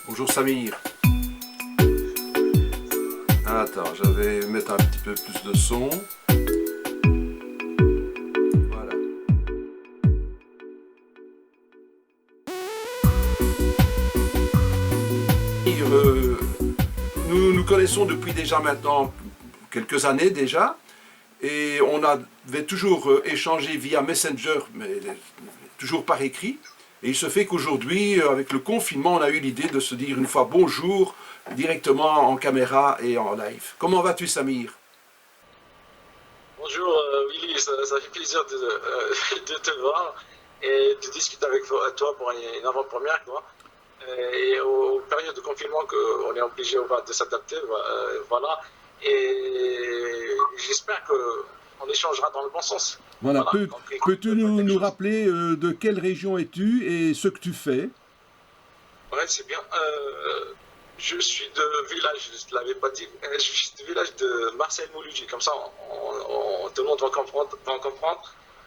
Bonjour Samir. Attends, je vais mettre un petit peu plus de son. Voilà. Nous nous connaissons depuis déjà maintenant quelques années déjà. Et on avait toujours échangé via Messenger, mais toujours par écrit. Et il se fait qu'aujourd'hui, avec le confinement, on a eu l'idée de se dire une fois bonjour, directement en caméra et en live. Comment vas-tu, Samir? Bonjour Willy, ça fait plaisir de te voir et de discuter avec toi pour une avant-première, quoi. Et aux périodes de confinement qu'on est obligé de s'adapter, voilà. Et j'espère qu'on échangera dans le bon sens. Voilà, Voilà. Donc écoute, peux-tu nous quelque chose. rappeler de quelle région es-tu et ce que tu fais? Ouais, c'est bien. Je suis de village, je ne te l'avais pas dit, je suis du village de Marcel Mouloudji, comme ça tout le monde va comprendre,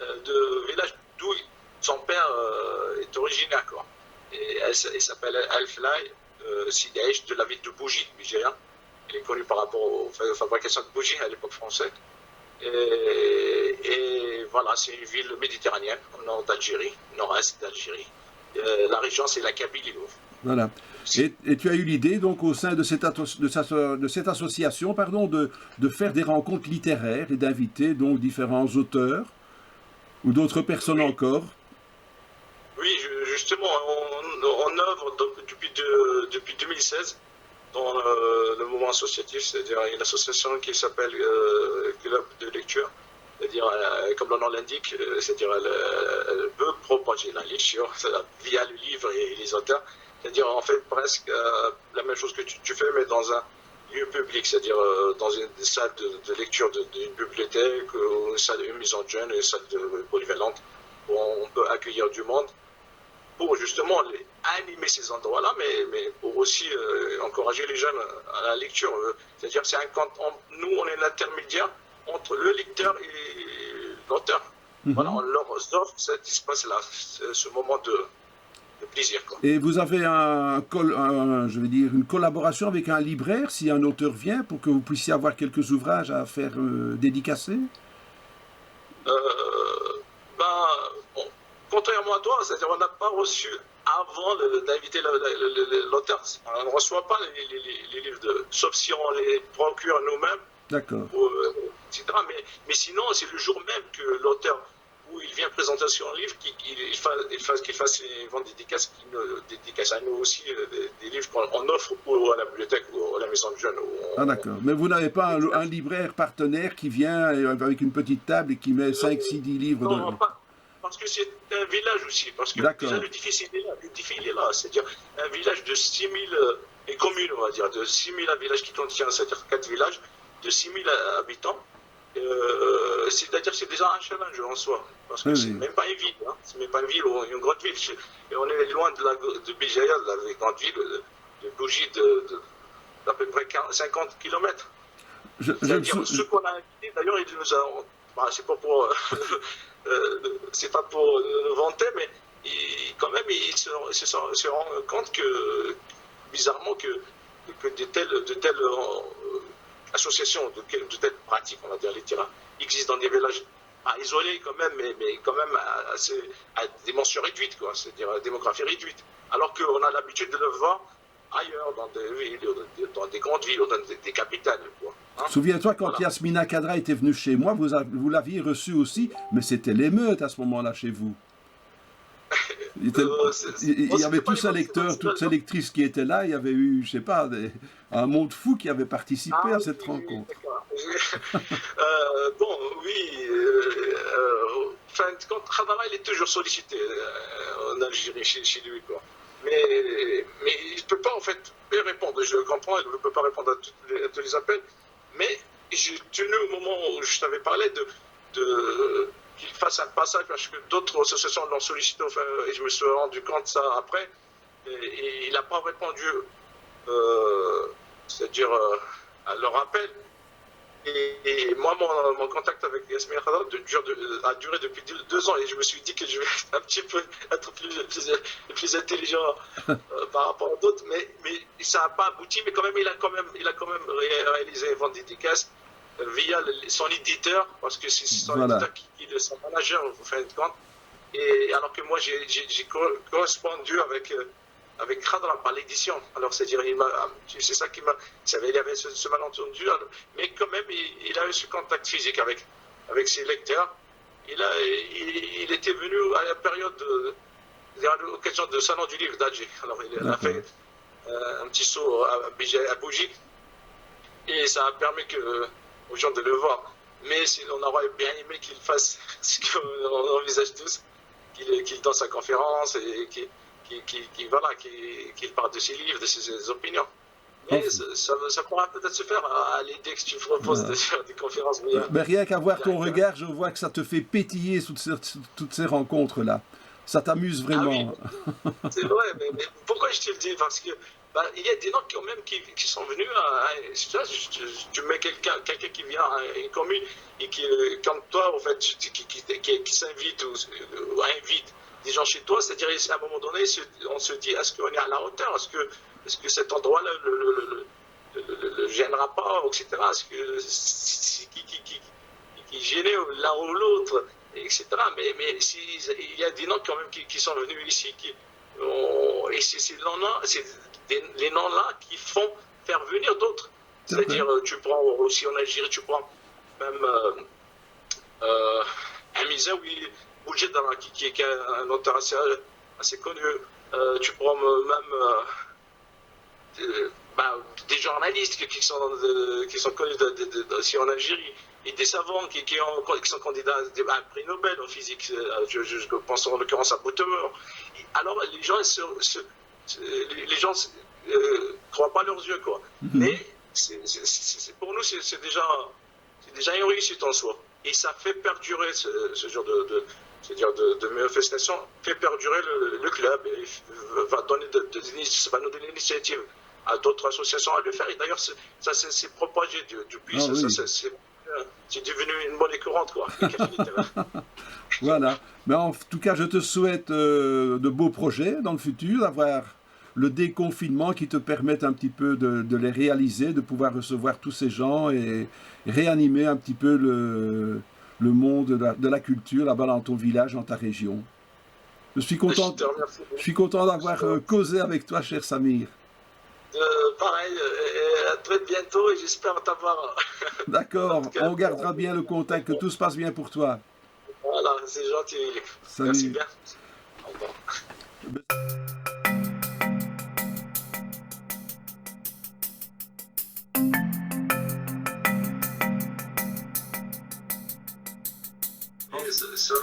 de village d'où son père est originaire, quoi. Et il s'appelle Al-Fly, Sidaïch, de la ville de Bougie, Nigeria. Il est connu par rapport aux fabrications de bougies à l'époque française. Et voilà, c'est une ville méditerranéenne, au nord d'Algérie, nord-est d'Algérie. La région, c'est la Kabylie. Voilà. Et tu as eu l'idée, donc, au sein de de cette association, pardon, de faire des rencontres littéraires et d'inviter donc différents auteurs ou d'autres personnes Oui, encore. oui, justement, on œuvre depuis 2016 dans le mouvement associatif, c'est-à-dire une association qui s'appelle Club de lecture, c'est-à-dire, comme le nom l'indique, c'est-à-dire elle veut propager la lecture via le livre et les auteurs, c'est-à-dire en fait presque la même chose que tu fais, mais dans un lieu public, c'est-à-dire dans une salle de lecture d'une bibliothèque, ou une salle de mise en jeune, une salle polyvalente, où on peut accueillir du monde pour justement animer ces endroits-là, mais pour aussi encourager les jeunes à la lecture. C'est-à-dire que nous, on est l'intermédiaire entre le lecteur et l'auteur. Voilà, on Mhm. leur offre cet espace-là, ce moment de plaisir, quoi. Et vous avez je vais dire, une collaboration avec un libraire si un auteur vient pour que vous puissiez avoir quelques ouvrages à faire dédicacer? Euh, ben, contrairement à toi, c'est-à-dire on n'a pas reçu avant d'inviter l'auteur. On ne reçoit pas les livres sauf si on les procure nous-mêmes, D'accord. etc. Mais sinon, c'est le jour même que l'auteur, où il vient présenter son livre, qu'il fasse une vente dédicace, qu'il nous dédicace à nous aussi des livres qu'on offre ou à la bibliothèque ou à la maison de jeunes. Ah d'accord. Mais vous n'avez pas un Exact. libraire partenaire qui vient avec une petite table et qui met 5, 6, 10 livres de... Non, pas, parce que c'est un village aussi. Parce que déjà, D'accord. le défi, il est là. Le défi, il est là. C'est-à-dire un village de 6000 et commune, on va dire, de 6000 villages qui contient, c'est-à-dire 4 villages, de 6000 habitants. C'est-à-dire que c'est déjà un challenge en soi. Parce Oui, que c'est oui. même pas une ville. Hein. C'est même pas une ville ou une grande ville. Et on est loin de Béjaïa, de la grande ville de Bougie, d'à peu près 50 kilomètres. Je me C'est-à-dire, sou... ceux qu'on a invités, d'ailleurs, ils nous ont. Bah, c'est pas pour le vanter, mais quand même, se rendent compte que, bizarrement, que de telles associations, de telles pratiques, on va dire, les terrains, existent dans des villages pas isolés quand même, mais quand même à dimension réduite, quoi, c'est-à-dire à démographie réduite. Alors qu'on a l'habitude de le voir ailleurs, dans des villes, dans des grandes villes, dans des capitales, quoi. Hein. Souviens-toi, quand Voilà. Yasmina Kadra était venue chez moi, vous l'aviez reçue aussi, mais c'était l'émeute à ce moment-là chez vous. Il, était- il Bon, y avait c'était pas tous les ces bonnes lecteurs, toutes ces situations. lectrices qui étaient là, il y avait eu, je sais pas, un monde fou qui avait participé Ah à oui, cette oui, oui, rencontre. d'accord. Bon, oui, fin de compte, Khadara, il est toujours sollicité en Algérie, chez lui, quoi. Mais il ne peut pas, en fait, répondre. Je comprends, il ne peut pas répondre à tous les appels. Mais j'ai tenu au moment où je t'avais parlé qu'il fasse un passage, parce que d'autres associations l'ont sollicité, enfin, et je me suis rendu compte de ça après. Et il n'a pas répondu, euh, c'est-à-dire à leur appel. et moi, mon contact avec Yasmine Khadra a duré depuis 2 ans et je me suis dit que je vais un petit peu être plus intelligent par rapport à d'autres, mais ça n'a pas abouti, mais quand même, il a quand même réalisé un vente dédicace via son éditeur, parce que c'est son éditeur qui est son manager, en fin de compte. Et alors que moi, j'ai correspondu avec Khadra par l'édition. Alors, c'est-à-dire, c'est ça qui m'a... Il y avait ce malentendu, mais quand même, il a eu ce contact physique avec ses lecteurs. Il était venu à la période, à l'occasion de Salon du Livre d'Alger. Alors, il a fait un petit saut à Bougie, et ça a permis aux gens de le voir. Mais on aurait bien aimé qu'il fasse ce qu'on envisage tous, qu'il donne sa conférence et qu'il parle de ses livres, de ses opinions. Mais ça pourra peut-être se faire à l'idée que tu proposes de faire des conférences. Mais rien qu'à voir ton regard, je vois que ça te fait pétiller toutes ces rencontres-là. Ça t'amuse vraiment. Ah oui, c'est vrai, mais pourquoi je te le dis? Parce que il y a des gens quand même qui sont venus tu mets quelqu'un qui vient à une commune et qui, comme toi, en fait, qui s'invite ou invite des gens chez toi, c'est-à-dire à un moment donné, on se dit, est-ce qu'on est à la hauteur? Est-ce que cet endroit-là le gênera pas, etc. Est-ce que qui gênait l'un ou l'autre, etc. Mais il y a des noms quand même qui sont venus ici, et c'est les noms-là qui font faire venir d'autres. C'est-à-dire, tu prends aussi en Algérie, tu prends même un Misaoui, Boudjedara, qui est un auteur assez connu. Tu prends même des journalistes qui sont connus aussi en Algérie, et des savants qui sont candidats à un prix Nobel en physique. Je pense en l'occurrence à Boutemer. Alors les gens croient pas leurs yeux, quoi. Mais pour nous, c'est déjà une réussite en soi. Et ça fait perdurer ce genre de manifestation, fait perdurer le club, et va nous donner l'initiative à d'autres associations à le faire. Et d'ailleurs, ça s'est propagé depuis. C'est devenu une monnaie courante, quoi. Voilà. Mais en tout cas, je te souhaite de beaux projets dans le futur, d'avoir le déconfinement qui te permette un petit peu de les réaliser, de pouvoir recevoir tous ces gens et réanimer un petit peu le monde de la culture là-bas dans ton village, dans ta région. Je suis content d'avoir causé avec toi, cher Samir. Pareil, à très bientôt, et j'espère t'avoir... D'accord, on gardera bien le contact, que tout se passe bien pour toi. Voilà, c'est gentil. Salut. Merci bien. Au revoir.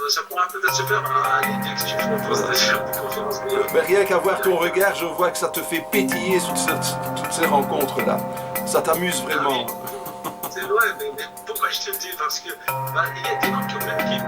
Ça pourra peut-être se faire à l'idée que tu proposes de faire des conférences. Mais rien qu'à voir ton regard, je vois que ça te fait pétiller toutes ces rencontres-là. Ça t'amuse vraiment. C'est vrai, mais pourquoi je te le dis? Parce que il y a des gens quand même qui...